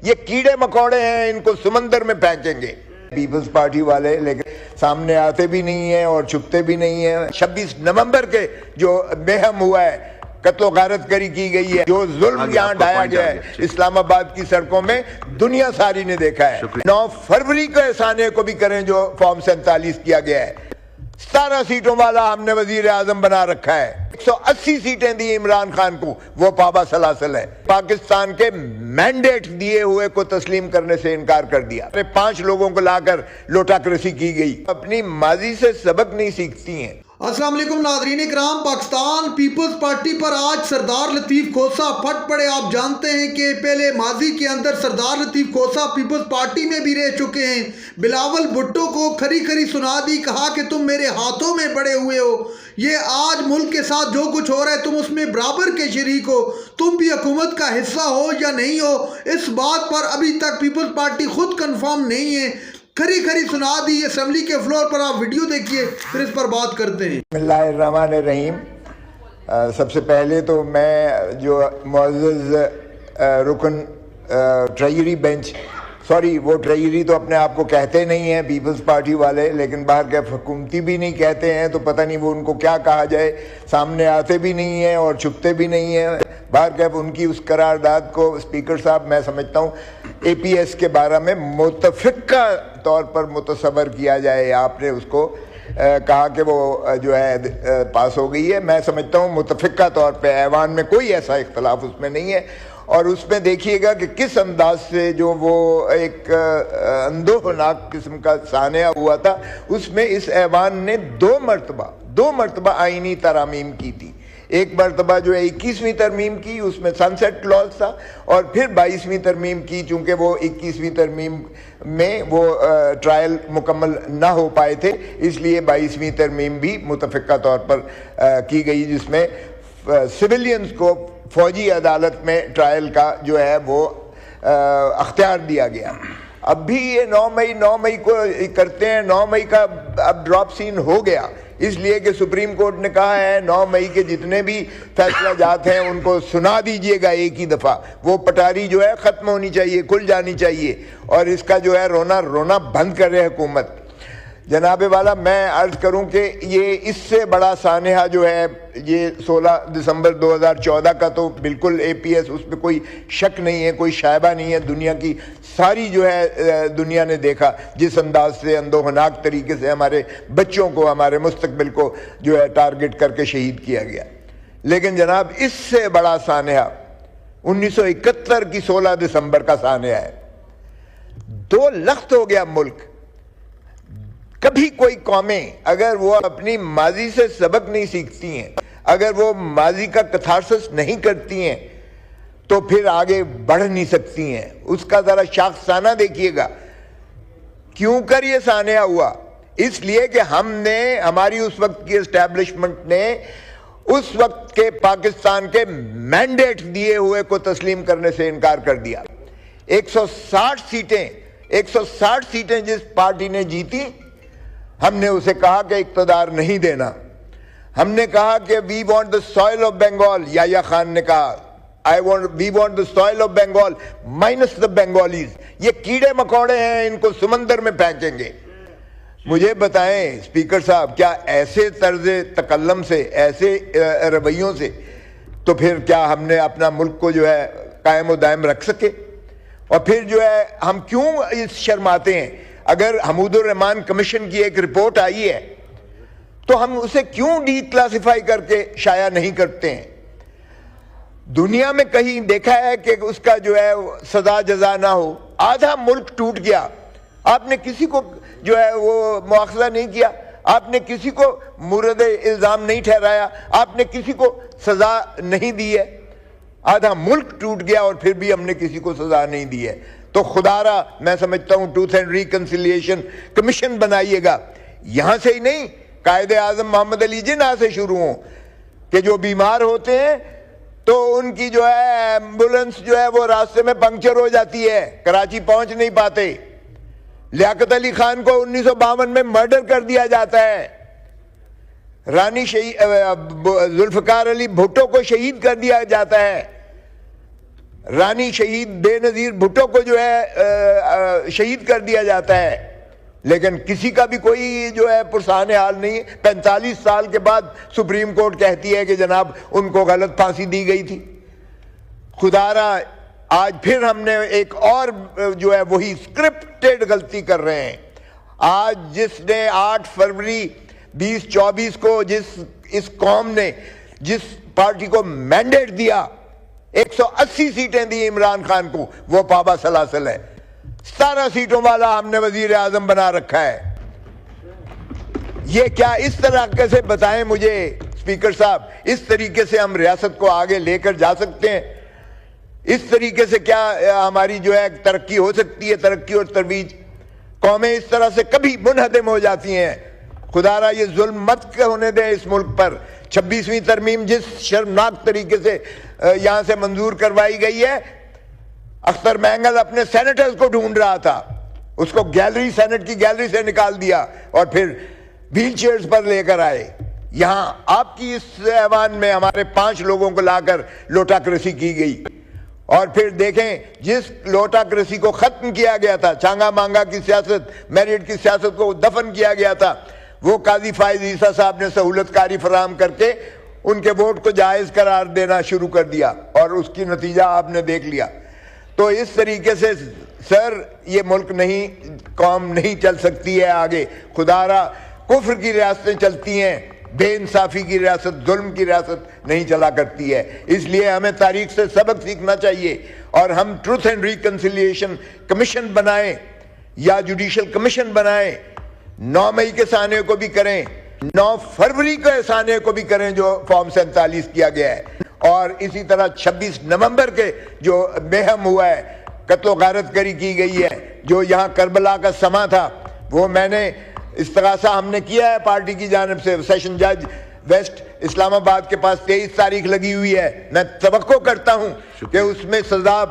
یہ کیڑے مکوڑے ہیں، ان کو سمندر میں پھینکیں گے پیپلز پارٹی والے، لیکن سامنے آتے بھی نہیں ہیں اور چھپتے بھی نہیں ہیں۔ 26 نومبر کے جو بہم ہوا ہے، قتل و غارت گری کی گئی ہے، جو ظلم یہاں ڈھایا گیا ہے اسلام آباد کی سڑکوں میں، دنیا ساری نے دیکھا ہے۔ 9 فروری کو سانے کو بھی کریں جو فارم 47 کیا گیا ہے۔ 17 سیٹوں والا ہم نے وزیر اعظم بنا رکھا ہے، 180 سیٹیں دی عمران خان کو، وہ پابا سلاسل ہے۔ پاکستان کے مینڈیٹ دیے ہوئے کو تسلیم کرنے سے انکار کر دیا۔ 5 لوگوں کو لا کر لوٹاکریسی کی گئی، اپنی ماضی سے سبق نہیں سیکھتی ہیں۔ السلام علیکم ناظرین کرام، پاکستان پیپلز پارٹی پر آج سردار لطیف کھوسہ پھٹ پڑے۔ آپ جانتے ہیں کہ پہلے ماضی کے اندر سردار لطیف کھوسہ پیپلز پارٹی میں بھی رہ چکے ہیں۔ بلاول بھٹو کو کھری کھری سنا دی، کہا کہ تم میرے ہاتھوں میں بڑے ہوئے ہو، یہ آج ملک کے ساتھ جو کچھ ہو رہا ہے تم اس میں برابر کے شریک ہو، تم بھی حکومت کا حصہ ہو یا نہیں ہو، اس بات پر ابھی تک پیپلز پارٹی خود کنفرم نہیں ہے۔ کھری کھری سنا دی اسمبلی کے فلور پر، آپ ویڈیو دیکھیے پھر اس پر بات کرتے ہیں۔ بسم اللہ الرحمن الرحیم۔ سب سے پہلے تو میں جو معزز رکن ٹریجری بینچ، سوری وہ ٹریجری تو اپنے آپ کو کہتے نہیں ہیں پیپلز پارٹی والے، لیکن باہر کے حکومتی بھی نہیں کہتے ہیں، تو پتہ نہیں وہ ان کو کیا کہا جائے، سامنے آتے بھی نہیں ہیں اور چھپتے بھی نہیں ہیں۔ باہر کے ان کی اس قرارداد کو اسپیکر صاحب میں سمجھتا ہوں اے پی ایس کے بارے میں متفقہ طور پر متصور کیا جائے۔ آپ نے اس کو کہا کہ وہ جو ہے پاس ہو گئی ہے، میں سمجھتا ہوں متفقہ طور پہ ایوان میں کوئی ایسا اختلاف اس میں نہیں ہے۔ اور اس میں دیکھیے گا کہ کس انداز سے جو وہ ایک اندوہناک قسم کا سانحہ ہوا تھا، اس میں اس ایوان نے دو مرتبہ آئینی ترامیم کی تھی۔ ایک مرتبہ جو ہے 21ویں ترمیم کی، اس میں سن سیٹ کلوز تھا، اور پھر 22ویں ترمیم کی، چونکہ وہ 21ویں ترمیم میں وہ ٹرائل مکمل نہ ہو پائے تھے، اس لیے 22ویں ترمیم بھی متفقہ طور پر کی گئی، جس میں سویلینز کو فوجی عدالت میں ٹرائل کا جو ہے وہ اختیار دیا گیا۔ اب بھی یہ 9 مئی کو کرتے ہیں، 9 مئی کا اب ڈراپ سین ہو گیا، اس لیے کہ سپریم کورٹ نے کہا ہے 9 مئی کے جتنے بھی فیصلہ جات ہیں ان کو سنا دیجئے گا ایک ہی دفعہ، وہ پٹاری جو ہے ختم ہونی چاہیے، کھل جانی چاہیے، اور اس کا جو ہے رونا بند کرے حکومت۔ جناب والا، میں عرض کروں کہ یہ اس سے بڑا سانحہ جو ہے یہ 16 دسمبر 2014 کا تو بالکل اے پی ایس، اس پہ کوئی شک نہیں ہے، کوئی شائبہ نہیں ہے، دنیا کی ساری جو ہے دنیا نے دیکھا جس انداز سے اندوہناک طریقے سے ہمارے بچوں کو، ہمارے مستقبل کو جو ہے ٹارگٹ کر کے شہید کیا گیا۔ لیکن جناب اس سے بڑا سانحہ 1971 کی 16 دسمبر کا سانحہ ہے۔ 2 لخت ہو گیا ملک۔ کبھی کوئی قومیں اگر وہ اپنی ماضی سے سبق نہیں سیکھتی ہیں، اگر وہ ماضی کا کتھارسس نہیں کرتی ہیں، تو پھر آگے بڑھ نہیں سکتی ہیں۔ اس کا ذرا شاخسانہ دیکھیے گا، کیوں کر یہ سانحہ ہوا؟ اس لیے کہ ہم نے، ہماری اس وقت کی اسٹیبلشمنٹ نے اس وقت کے پاکستان کے مینڈیٹ دیے ہوئے کو تسلیم کرنے سے انکار کر دیا۔ 160 سیٹیں جس پارٹی نے جیتی، ہم نے اسے کہا کہ اقتدار نہیں دینا۔ ہم نے کہا کہ we want the soil of Bengal, Yahya Khan نے کہا we want the soil of Bengal minus the Bengalis, یہ کیڑے مکوڑے ہیں، ان کو سمندر میں پھینکیں گے۔ مجھے بتائیں اسپیکر صاحب، کیا ایسے طرز تکلم سے، ایسے رویوں سے تو پھر کیا ہم نے اپنا ملک کو جو ہے قائم و دائم رکھ سکے؟ اور پھر جو ہے ہم کیوں شرماتے ہیں؟ اگر حمود الرحمان کمیشن کی ایک رپورٹ آئی ہے تو ہم اسے کیوں ڈی کلاسیفائی کر کے شائع نہیں کرتے ہیں؟ دنیا میں کہیں دیکھا ہے کہ اس کا جو ہے سزا جزا نہ ہو؟ آدھا ملک ٹوٹ گیا، آپ نے کسی کو جو ہے وہ مواخذہ نہیں کیا، آپ نے کسی کو مورد الزام نہیں ٹھہرایا، آپ نے کسی کو سزا نہیں دی ہے۔ آدھا ملک ٹوٹ گیا اور پھر بھی ہم نے کسی کو سزا نہیں دی ہے۔ تو خدا را میں سمجھتا ہوں ٹروتھ اینڈ ریکنسیلیشن کمیشن بنائیے گا، یہاں سے ہی نہیں، قائد اعظم محمد علی جناح سے شروع ہوں، کہ جو بیمار ہوتے ہیں تو ان کی جو ہے ایمبولنس جو ہے وہ راستے میں پنکچر ہو جاتی ہے، کراچی پہنچ نہیں پاتے۔ لیاقت علی خان کو 1952 میں مرڈر کر دیا جاتا ہے، رانی ذوالفقار علی بھٹو کو شہید کر دیا جاتا ہے، رانی شہید بے نظیر بھٹو کو جو ہے شہید کر دیا جاتا ہے، لیکن کسی کا بھی کوئی جو ہے پرسان حال نہیں۔ 45 سال کے بعد سپریم کورٹ کہتی ہے کہ جناب ان کو غلط پھانسی دی گئی تھی۔ خدا را آج پھر ہم نے ایک اور جو ہے وہی اسکرپٹڈ غلطی کر رہے ہیں۔ آج جس نے 8 فروری 2024 کو اس قوم نے جس پارٹی کو مینڈیٹ دیا، 180 سیٹیں دی عمران خان کو، وہ پابا سلاسل ہے۔ 17 سیٹوں والا ہم نے وزیر اعظم بنا رکھا ہے۔ یہ کیا اس طرح سے بتائیں مجھے اسپیکر صاحب، اس طریقے سے ہم ریاست کو آگے لے کر جا سکتے ہیں؟ اس طریقے سے کیا ہماری جو ہے ترقی ہو سکتی ہے؟ ترقی اور ترویج، قومیں اس طرح سے کبھی منہدم ہو جاتی ہیں۔ خدا را یہ ظلم مت ہونے دیں اس ملک پر۔ 26ویں ترمیم جس شرمناک طریقے سے یہاں سے منظور کروائی گئی ہے، اختر مینگل اپنے سینیٹرز کو ڈھونڈ رہا تھا، اس کو گیلری، سینٹ کی گیلری سے نکال دیا اور پھر ویل چیئرز پر لے کر آئے۔ یہاں آپ کی اس ایوان میں ہمارے 5 لوگوں کو لا کر لوٹاکریسی کی گئی، اور پھر دیکھیں جس لوٹاکریسی کو ختم کیا گیا تھا، چانگا مانگا کی سیاست، میرٹ کی سیاست کو دفن کیا گیا تھا، وہ قاضی فائز عیسیٰ صاحب نے سہولت کاری فراہم کر کے ان کے ووٹ کو جائز قرار دینا شروع کر دیا، اور اس کی نتیجہ آپ نے دیکھ لیا۔ تو اس طریقے سے سر یہ ملک نہیں، قوم نہیں چل سکتی ہے آگے۔ خدا را کفر کی ریاستیں چلتی ہیں، بے انصافی کی ریاست، ظلم کی ریاست نہیں چلا کرتی ہے۔ اس لیے ہمیں تاریخ سے سبق سیکھنا چاہیے، اور ہم ٹروتھ اینڈ ریکنسیلیشن کمیشن بنائیں یا جوڈیشل کمیشن بنائیں، 9 مئی کے سانے کو بھی کریں، 9 فروری کے سانے کو بھی کریں جو فارم 47 کیا گیا ہے، اور اسی طرح 26 نومبر کے جو بہم ہوا ہے، قتل و غارت گری کی گئی ہے، جو یہاں کربلا کا سما تھا، وہ میں نے استغاثہ ہم نے کیا ہے پارٹی کی جانب سے۔ سیشن جج ویسٹ اسلام آباد کے پاس 23 تاریخ لگی ہوئی ہے، میں توقع کرتا ہوں کہ اس میں سزا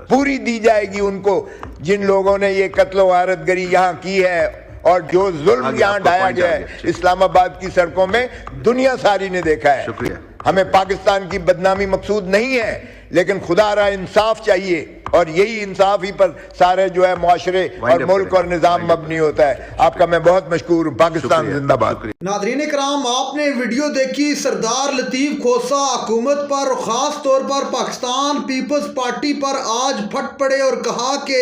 پوری دی جائے گی ان کو جن لوگوں نے یہ قتل و غارت گری یہاں کی ہے، اور جو ظلم یہاں ڈھایا گیا ہے اسلام آباد کی سڑکوں میں، دنیا ساری نے دیکھا ہے۔ ہمیں پاکستان کی بدنامی مقصود نہیں ہے، لیکن خدا را انصاف چاہیے، اور یہی انصاف ہی پر سارے جو ہے معاشرے اور ملک اور نظام مبنی ہوتا ہے۔ آپ کا میں بہت مشکور ہوں۔ پاکستان زندہ باد۔ ناظرین کرام، آپ نے ویڈیو دیکھی سردار لطیف کھوسہ حکومت پر، خاص طور پر پاکستان پیپلز پارٹی پر آج پھٹ پڑے اور کہا کہ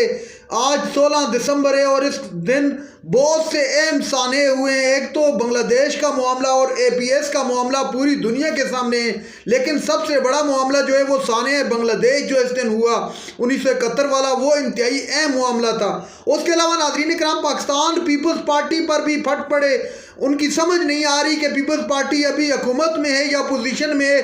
آج 16 دسمبر ہے اور اس دن بہت سے اہم سانے ہوئے ہیں۔ ایک تو بنگلہ دیش کا معاملہ اور APS کا معاملہ پوری دنیا کے سامنے ہے، لیکن سب سے بڑا معاملہ جو ہے وہ سانے ہے بنگلہ دیش جو اس دن ہوا 1971 والا، وہ انتہائی اہم معاملہ تھا۔ اس کے علاوہ ناظرین کرام، پاکستان پیپلز پارٹی پر بھی پھٹ پڑے۔ ان کی سمجھ نہیں آ رہی کہ پیپلز پارٹی ابھی حکومت میں ہے یا اپوزیشن میں ہے۔